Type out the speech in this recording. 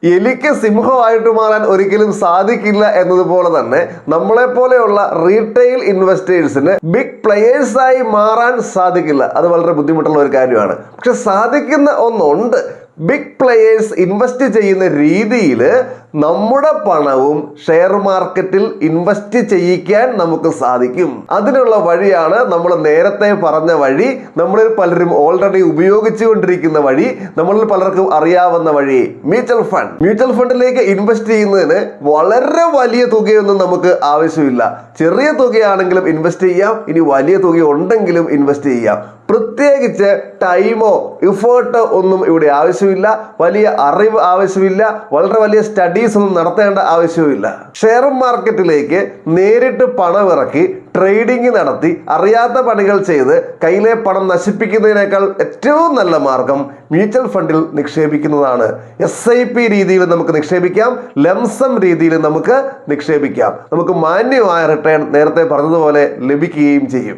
എലിക്ക് സിംഹമായിട്ട് മാറാൻ ഒരിക്കലും സാധിക്കില്ല എന്നതുപോലെ തന്നെ നമ്മളെപ്പോലെയുള്ള റീറ്റെയിൽ ഇൻവെസ്റ്റേഴ്സിന് ബിഗ് പ്ലെയേഴ്സായി മാറാൻ സാധിക്കില്ല. അത് വളരെ ബുദ്ധിമുട്ടുള്ള ഒരു കാര്യമാണ്. പക്ഷെ സാധിക്കുന്ന ഒന്നുണ്ട്. ബിഗ് പ്ലെയേഴ്സ് ഇൻവെസ്റ്റ് ചെയ്യുന്ന രീതിയിൽ നമ്മുടെ പണവും ഷെയർ മാർക്കറ്റിൽ ഇൻവെസ്റ്റ് ചെയ്യിക്കാൻ നമുക്ക് സാധിക്കും. അതിനുള്ള വഴിയാണ് നമ്മൾ നേരത്തെ പറഞ്ഞ വഴി, നമ്മളിൽ പലരും ഓൾറെഡി ഉപയോഗിച്ചുകൊണ്ടിരിക്കുന്ന വഴി, നമ്മളിൽ പലർക്കും അറിയാവുന്ന വഴി, മ്യൂച്വൽ ഫണ്ട്. മ്യൂച്വൽ ഫണ്ടിലേക്ക് ഇൻവെസ്റ്റ് ചെയ്യുന്നതിന് വളരെ വലിയ തുകയൊന്നും നമുക്ക് ആവശ്യമില്ല. ചെറിയ തുകയാണെങ്കിലും ഇൻവെസ്റ്റ് ചെയ്യാം, ഇനി വലിയ തുക ഉണ്ടെങ്കിലും ഇൻവെസ്റ്റ് ചെയ്യാം. പ്രത്യേകിച്ച് ടൈമോ ഇഫേർട്ടോ ഒന്നും ഇവിടെ ആവശ്യമില്ല, വലിയ അറിവ് ആവശ്യമില്ല, വളരെ വലിയ സ്റ്റഡീസ് ഒന്നും നടത്തേണ്ട ആവശ്യമില്ല. ഷെയർ മാർക്കറ്റിലേക്ക് നേരിട്ട് പണമിറക്കി ട്രേഡിംഗ് നടത്തി അറിയാത്ത പണികൾ ചെയ്ത് കയ്യിലെ പണം നശിപ്പിക്കുന്നതിനേക്കാൾ ഏറ്റവും നല്ല മാർഗം മ്യൂച്വൽ ഫണ്ടിൽ നിക്ഷേപിക്കുന്നതാണ്. SIP രീതിയിൽ നമുക്ക് നിക്ഷേപിക്കാം, ലംസം രീതിയിൽ നമുക്ക് നിക്ഷേപിക്കാം. നമുക്ക് മാന്യമായ റിട്ടേൺ നേരത്തെ പറഞ്ഞതുപോലെ ലഭിക്കുകയും ചെയ്യും.